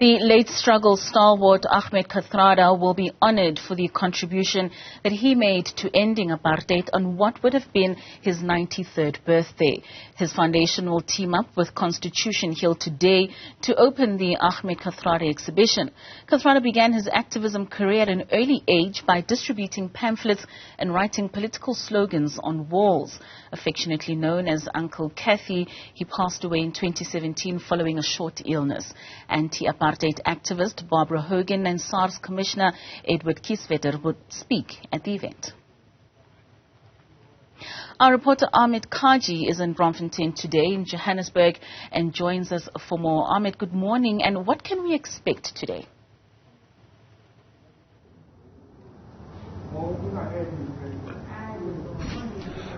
The late struggle stalwart Ahmed Kathrada will be honored for the contribution that he made to ending apartheid on what would have been his 93rd birthday. His foundation will team up with Constitution Hill today to open the Ahmed Kathrada exhibition. Kathrada began his activism career at an early age by distributing pamphlets and writing political slogans on walls. Affectionately known as Uncle Kajee, he passed away in 2017 following a short illness. Anti-apartheid activist Hogan and SARS Commissioner Kieswetter would speak at the event. Our reporter Ahmed Kajee is in Braamfontein today in Johannesburg and joins us for more. Ahmed, good morning, and what can we expect today?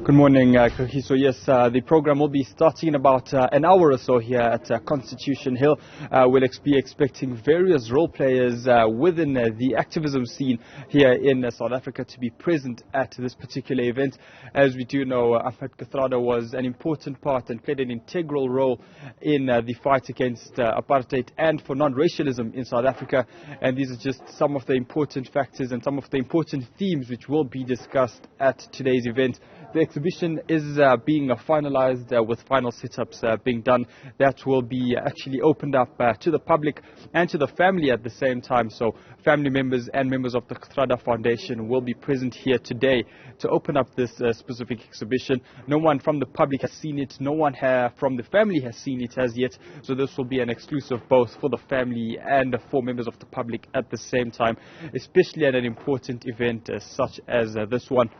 Good morning, Kajee. So yes, the program will be starting in about an hour or so here at Constitution Hill. We'll be expecting various role players within the activism scene here in South Africa to be present at this particular event. As we do know, Ahmed Kathrada was an important part and played an integral role in the fight against apartheid and for non-racialism in South Africa. And these are just some of the important factors and some of the important themes which will be discussed at today's event. The exhibition is being finalized with final sit-ups being done. That will be actually opened up to the public and to the family at the same time. So family members and members of the Kathrada Foundation will be present here today to open up this specific exhibition. No one from the public has seen it. No one from the family has seen it as yet. So this will be an exclusive both for the family and for members of the public at the same time, especially at an important event such as this one.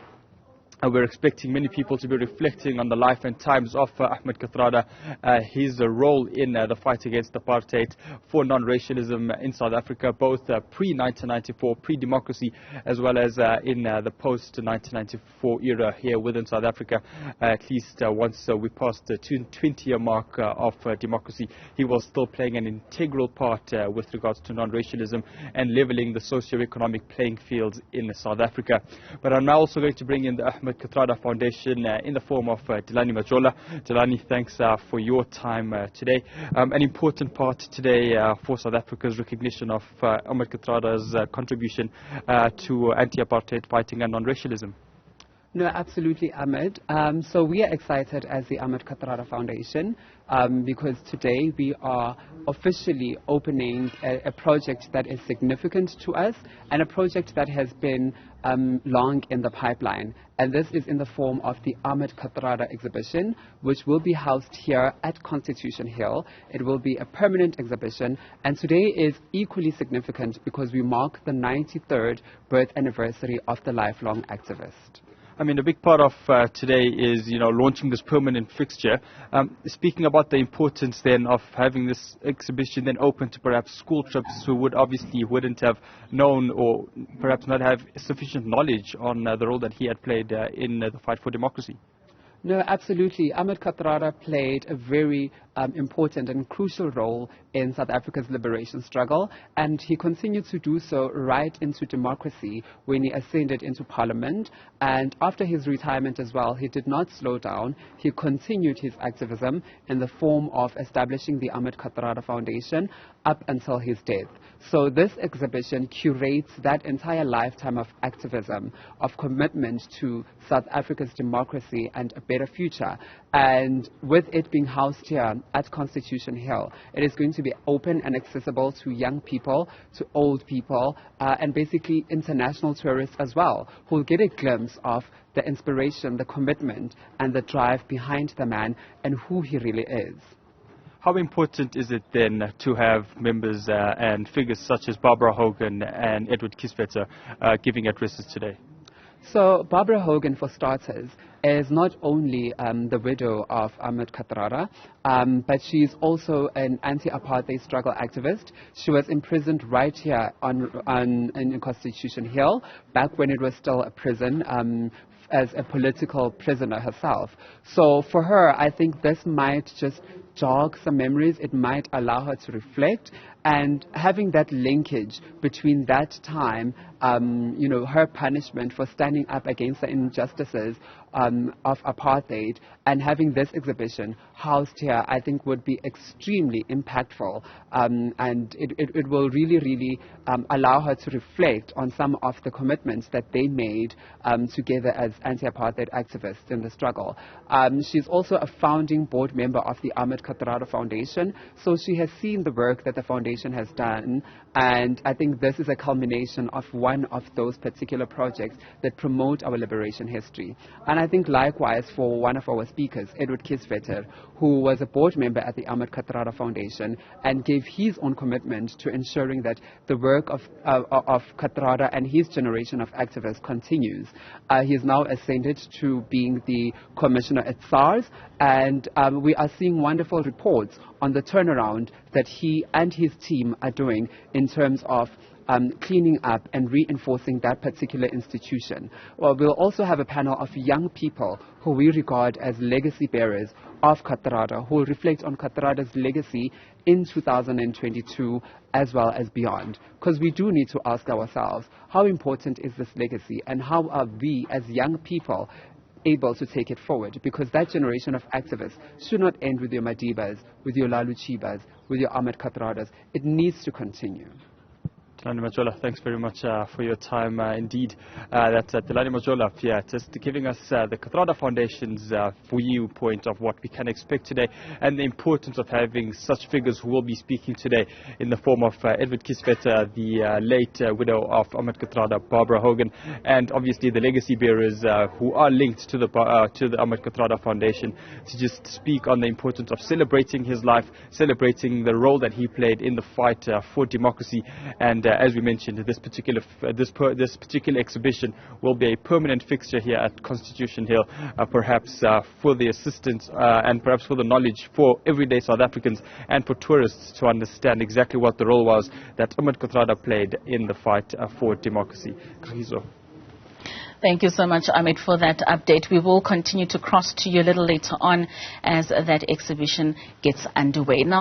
We're expecting many people to be reflecting on the life and times of Ahmed Kathrada, his role in the fight against apartheid, for non-racialism in South Africa, both pre-1994, pre-democracy, as well as in the post-1994 era here within South Africa. At least once we passed the 20-year mark of democracy, he was still playing an integral part with regards to non-racialism and leveling the socio-economic playing fields in South Africa. But I'm now also going to bring in the Ahmed Kathrada Foundation in the form of Delani Majola. Delani, thanks for your time today. An important part today for South Africa's recognition of Ahmed Kathrada's contribution to anti-apartheid fighting and non-racialism. No, absolutely, Ahmed. So we are excited as the Ahmed Kathrada Foundation because today we are officially opening a project that is significant to us and a project that has been long in the pipeline. And this is in the form of the Ahmed Kathrada exhibition, which will be housed here at Constitution Hill. It will be a permanent exhibition, and today is equally significant because we mark the 93rd birth anniversary of the lifelong activist. I mean, a big part of today is, launching this permanent fixture. Speaking about the importance then of having this exhibition then open to perhaps school trips who wouldn't have known or perhaps not have sufficient knowledge on the role that he had played in the fight for democracy. No, absolutely. Ahmed Kathrada played a very important and crucial role in South Africa's liberation struggle, and he continued to do so right into democracy when he ascended into parliament. And after his retirement as well, he did not slow down. He continued his activism in the form of establishing the Ahmed Kathrada Foundation up until his death. So this exhibition curates that entire lifetime of activism, of commitment to South Africa's democracy and a better future. And with it being housed here at Constitution Hill, it is going to be open and accessible to young people, to old people, and basically international tourists as well, who will get a glimpse of the inspiration, the commitment, and the drive behind the man and who he really is. How important is it then to have members and figures such as Hogan and Kieswetter giving addresses today? So Hogan, for starters, is not only the widow of Ahmed Kathrada, but she is also an anti-apartheid struggle activist. She was imprisoned right here in Constitution Hill, back when it was still a prison, as a political prisoner herself. So for her, I think this might just jog some memories. It might allow her to reflect, and having that linkage between that time, her punishment for standing up against the injustices of apartheid, and having this exhibition housed here, I think, would be extremely impactful, and it will really allow her to reflect on some of the commitments that they made together as anti-apartheid activists in the struggle. She's also a founding board member of the Ahmed Kathrada Foundation, so she has seen the work that the foundation has done, and I think this is a culmination of one of those particular projects that promote our liberation history. And I think likewise for one of our speakers, Edward Kieswetter, who was a board member at the Ahmed Kathrada Foundation and gave his own commitment to ensuring that the work of Kathrada and his generation of activists continues. He is now ascended to being the commissioner at SARS, and we are seeing wonderful reports on the turnaround that he and his team are doing in terms of cleaning up and reinforcing that particular institution. Well, we'll also have a panel of young people who we regard as legacy bearers of Kathrada, who will reflect on Kathrada's legacy in 2022 as well as beyond. Because we do need to ask ourselves, how important is this legacy, and how are we as young people able to take it forward? Because that generation of activists should not end with your Madibas, with your Lalu Chibas, with your Ahmed Kathradas. It needs to continue. Telani Majola, thanks very much for your time. Indeed, that's Telani Majola, just giving us the Kathrada Foundation's viewpoint of what we can expect today, and the importance of having such figures who will be speaking today in the form of Edward Kieswetter, the late widow of Ahmed Kathrada, Barbara Hogan, and obviously the legacy bearers who are linked to the Ahmed Kathrada Foundation, to just speak on the importance of celebrating his life, celebrating the role that he played in the fight for democracy. And as we mentioned, this particular exhibition will be a permanent fixture here at Constitution Hill, perhaps for the assistance and perhaps for the knowledge for everyday South Africans and for tourists to understand exactly what the role was that Ahmed Kathrada played in the fight for democracy. Thank you so much, Ahmed, for that update. We will continue to cross to you a little later on as that exhibition gets underway. Now,